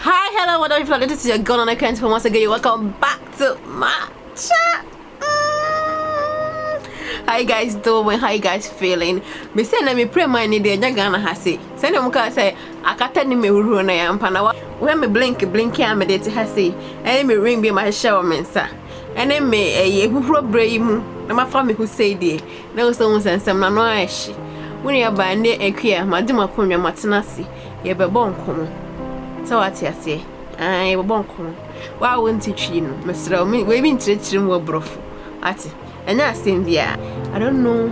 Hi, hello, what are you flooded? This is your girl on account for once again. Welcome back to my chat. How you guys doing? How you guys feeling? Me say na me pray my need nya Ghana ha say. Say na muka say akata ni me huru na yampa na when me blink am me dey ha say. And me ring be my shower mensa. And then me ehuro bray mu na ma fa me who say dey. Na so won sensem na no ahye. When you ba ne akua ma de makonwa matena se. Ye be bon komo. So what you say? I bonko. Why won't you try no? Mr. We been treating more brofu. Ati. And that's Cynthia. I don't know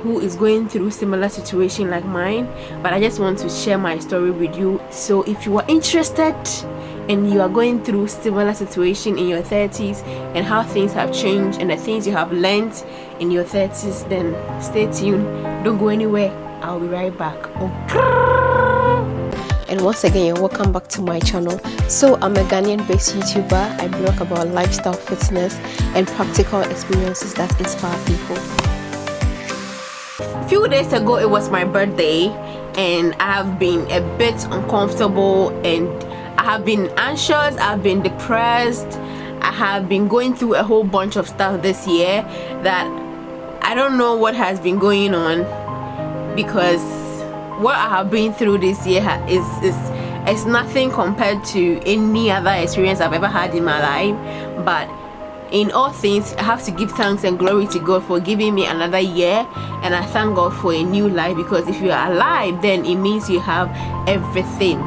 who is going through similar situation like mine, but I just want to share my story with you. So if you are interested and you are going through similar situation in your 30s and how things have changed and the things you have learned in your 30s, then stay tuned. Don't go anywhere. I'll be right back. And once again, welcome back to my channel. So I'm a Ghanaian based YouTuber. I blog about lifestyle, fitness and practical experiences that inspire people. A few days ago it was my birthday and I have been a bit uncomfortable and I have been anxious, I've been depressed, I have been going through a whole bunch of stuff this year that I don't know what has been going on, because what I have been through this year is nothing compared to any other experience I've ever had in my life. But in all things, I have to give thanks and glory to God for giving me another year, and I thank God for a new life, because if you are alive, then it means you have everything.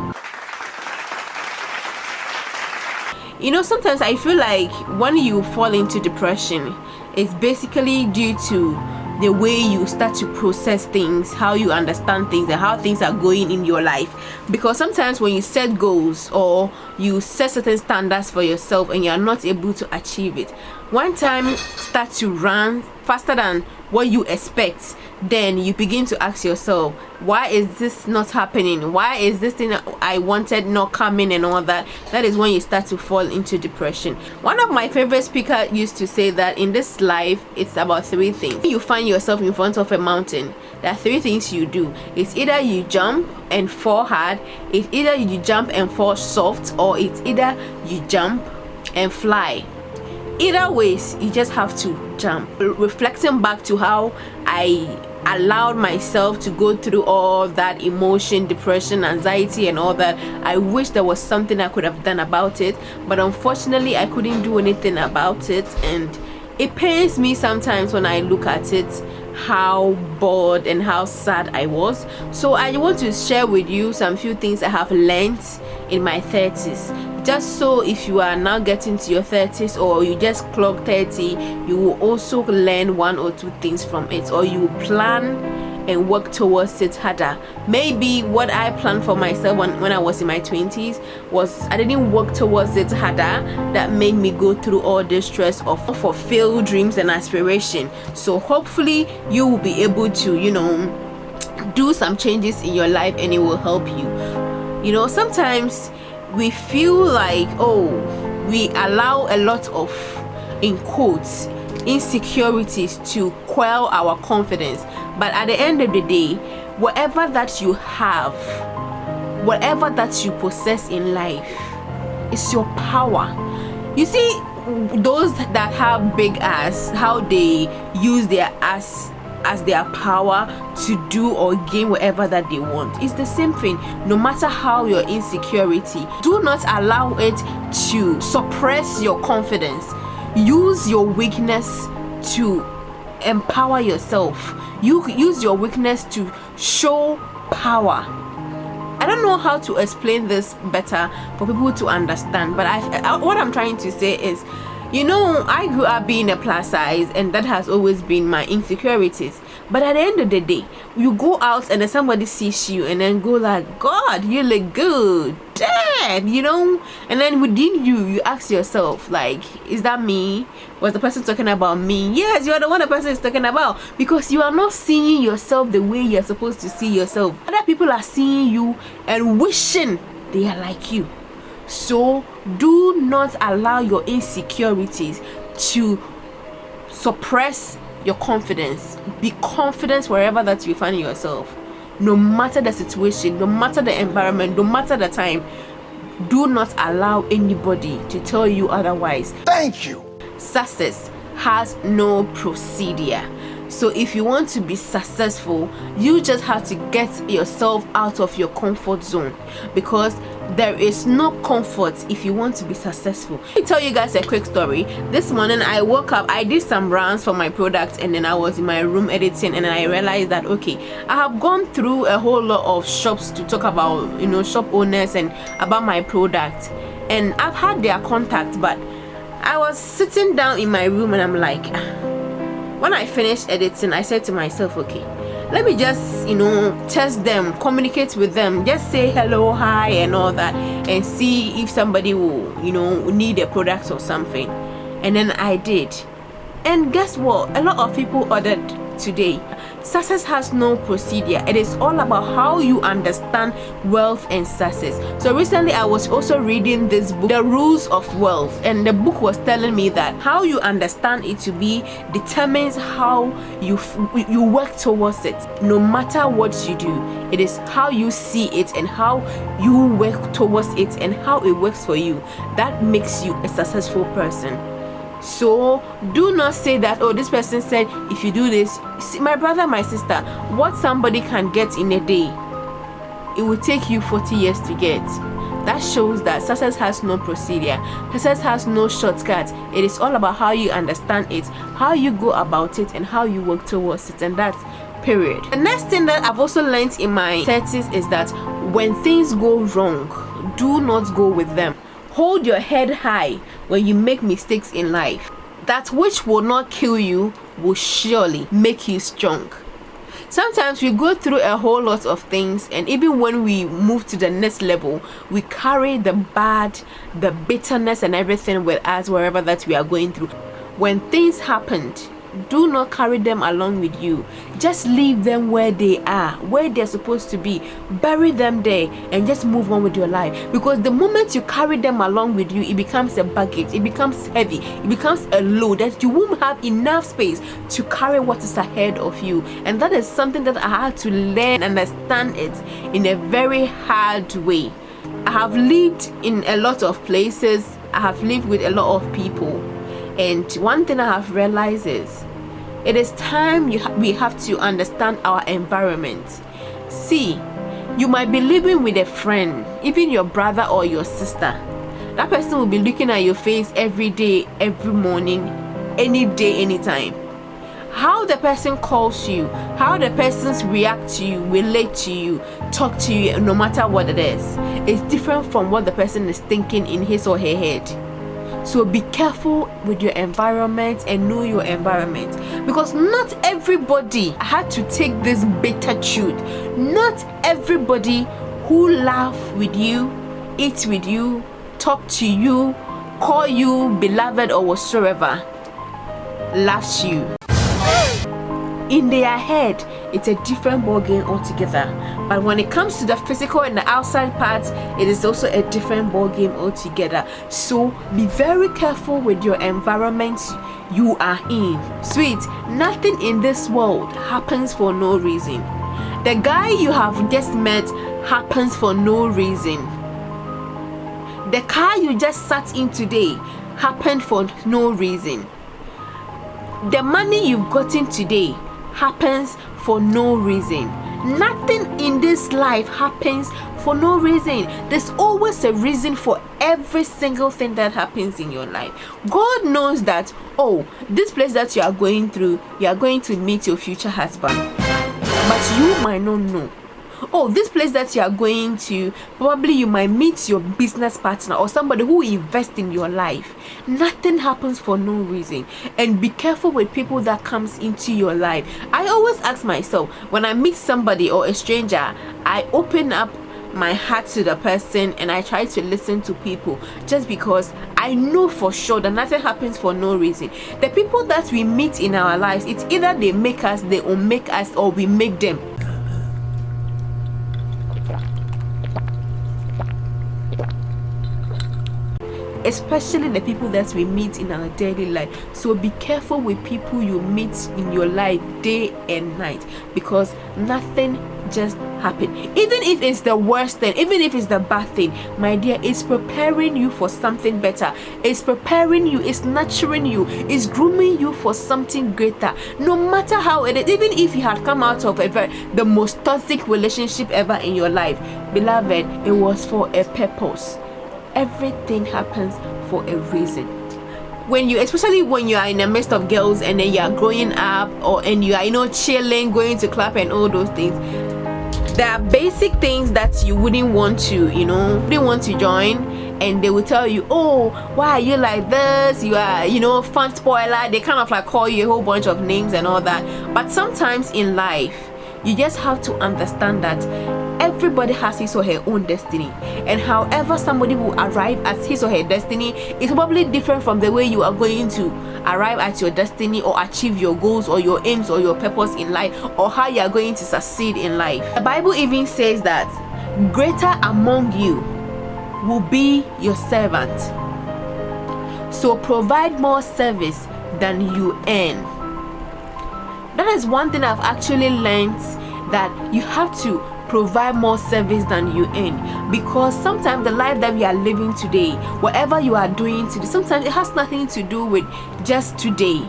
You know, sometimes I feel like when you fall into depression, it's basically due to the way you start to process things, how you understand things, and how things are going in your life. Because sometimes when you set goals or you set certain standards for yourself and you are not able to achieve it, one time start to run faster than what you expect, then you begin to ask yourself, why is this not happening? Why is this thing I wanted not coming and all that? That is when you start to fall into depression. One of my favorite speakers used to say that in this life, it's about three things. When you find yourself in front of a mountain, there are three things you do. It's either you jump and fall hard, it's either you jump and fall soft, or it's either you jump and fly. Either ways, you just have to jump. Reflecting back to how I allowed myself to go through all that emotion, depression, anxiety and all that, I wish there was something I could have done about it, but unfortunately I couldn't do anything about it, and it pains me sometimes when I look at it, how bored and how sad I was. So I want to share with you some few things I have learned in my 30s, just so if you are now getting to your 30s or you just clocked 30, you will also learn one or two things from it, or you plan and work towards it harder. Maybe what I planned for myself when I was in my 20s was I didn't work towards it harder. That made me go through all this stress of fulfilled dreams and aspiration. So hopefully you will be able to, you know, do some changes in your life and it will help you. You know, sometimes we feel like, oh, we allow a lot of, in quotes, insecurities to quell our confidence, but at the end of the day, whatever that you have, whatever that you possess in life is your power. You see, those that have big ass, how they use their ass as their power to do or gain whatever that they want. It's the same thing. No matter how your insecurity, do not allow it to suppress your confidence. Use your weakness to empower yourself. You use your weakness to show power. I don't know how to explain this better for people to understand, but what I'm trying to say is, you know, I grew up being a plus size and that has always been my insecurities. But at the end of the day, you go out and then somebody sees you and then go like, God, you look good, damn, you know. And then within you ask yourself, like, is that me? Was the person talking about me? Yes, you're the one the person is talking about, because you are not seeing yourself the way you're supposed to see yourself. Other people are seeing you and wishing they are like you. So do not allow your insecurities to suppress your confidence. Be confident wherever that you find yourself, no matter the situation, no matter the environment, no matter the time. Do not allow anybody to tell you otherwise. Thank you. Success has no procedure. So if you want to be successful, you just have to get yourself out of your comfort zone, because there is no comfort if you want to be successful. Let me tell you guys a quick story. This morning I woke up, I did some rounds for my product, and then I was in my room editing, and I realized that okay, I have gone through a whole lot of shops to talk about, shop owners and about my product, and I've had their contact, but I was sitting down in my room and I'm like, when I finished editing, I said to myself, okay, let me just test them, communicate with them, just say hello, hi and all that, and see if somebody will need a product or something. And then I did, and guess what, a lot of people ordered today. Success has no procedure. It is all about how you understand wealth and success. So recently I was also reading this book, The Rules of Wealth, and the book was telling me that how you understand it to be determines how you work towards it. No matter what you do, it is how you see it and how you work towards it and how it works for you that makes you a successful person. So do not say that, oh, this person said if you do this. See, my brother, my sister, what somebody can get in a day, it will take you 40 years to get. That shows that success has no procedure. Success has no shortcut. It is all about how you understand it, how you go about it, and how you work towards it, and that's period. The next thing that I've also learned in my 30s is that when things go wrong, do not go with them. Hold your head high when you make mistakes in life. That which will not kill you will surely make you strong. Sometimes we go through a whole lot of things, and even when we move to the next level, we carry the bad, the bitterness and everything with us wherever that we are going through. When things happened, do not carry them along with you. Just leave them where they are, where they're supposed to be. Bury them there and just move on with your life, because the moment you carry them along with you, it becomes a baggage, it becomes heavy, it becomes a load that you won't have enough space to carry what is ahead of you. And that is something that I had to learn and understand it in a very hard way. I have lived in a lot of places, I have lived with a lot of people, and one thing I have realized is it is time we have to understand our environment. See, you might be living with a friend, even your brother or your sister. That person will be looking at your face every day, every morning, any day, anytime. How the person calls you, how the persons react to you, relate to you, talk to you, no matter what it is different from what the person is thinking in his or her head. So be careful with your environment and know your environment, because not everybody had to take this bitter truth. Not everybody who laugh with you, eat with you, talk to you, call you beloved or whatsoever, loves you. In their head, it's a different ballgame altogether. But when it comes to the physical and the outside parts, it is also a different ballgame altogether. So be very careful with your environment you are in. Sweet, nothing in this world happens for no reason. The guy you have just met happens for no reason. The car you just sat in today happened for no reason. The money you've gotten today happens for no reason. Nothing in this life happens for no reason. There's always a reason for every single thing that happens in your life. God knows that, oh, this place that you are going through, you are going to meet your future husband, but you might not know. Oh, this place that you are going to, probably you might meet your business partner or somebody who will invest in your life. Nothing happens for no reason. And be careful with people that comes into your life. I always ask myself, when I meet somebody or a stranger, I open up my heart to the person and I try to listen to people, just because I know for sure that nothing happens for no reason. The people that we meet in our lives, it's either they make us, they unmake us, or we make them. Especially the people that we meet in our daily life. So be careful with people you meet in your life day and night, because nothing just happen. Even if it's the worst thing, even if it's the bad thing, my dear, it's preparing you for something better. It's preparing you, it's nurturing you, it's grooming you for something greater. No matter how it is, even if you had come out of the most toxic relationship ever in your life, beloved, it was for a purpose. Everything happens for a reason. Especially when you are in the midst of girls and then you are growing up, and you are chilling, going to club and all those things, there are basic things that you wouldn't want to join, and they will tell you, oh, why are you like this, you are fun spoiler. They kind of like call you a whole bunch of names and all that. But sometimes in life, you just have to understand that everybody has his or her own destiny, and however somebody will arrive at his or her destiny is probably different from the way you are going to arrive at your destiny or achieve your goals or your aims or your purpose in life, or how you are going to succeed in life. The Bible even says that greater among you will be your servant, so provide more service than you earn. That is one thing I've actually learned, that you have to provide more service than you earn, because sometimes the life that we are living today, whatever you are doing today, sometimes it has nothing to do with just today,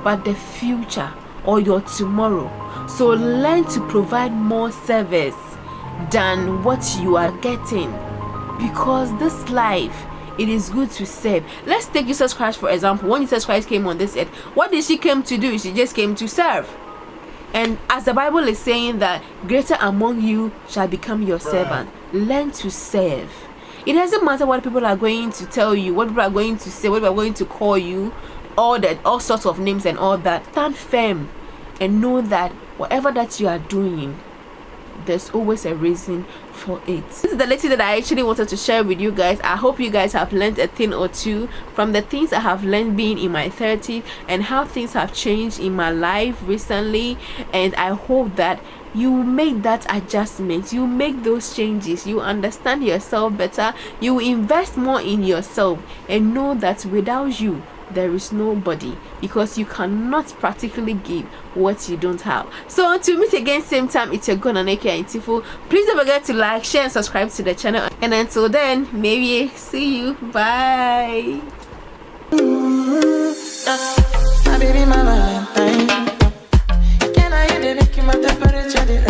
but the future or your tomorrow. So learn to provide more service than what you are getting, because this life, it is good to serve. Let's take Jesus Christ for example. When Jesus Christ came on this earth, what did she come to do? She just came to serve. And as the Bible is saying that greater among you shall become your servant, learn to serve. It doesn't matter what people are going to tell you, what people are going to say, what people are going to call you, all sorts of names and all that. Stand firm and know that whatever that you are doing, there's always a reason for it. This is the little that I actually wanted to share with you guys. I hope you guys have learned a thing or two from the things I have learned being in my 30s and how things have changed in my life recently. And I hope that you make that adjustment, you make those changes, you understand yourself better, you invest more in yourself, and know that without you there is nobody, because you cannot practically give what you don't have. So until we meet again same time, it's your girl Naneka Intifu. Please don't forget to like, share and subscribe to the channel, and until then, maybe see you. Bye. My baby, my Valentine. Can I hear the my temperature?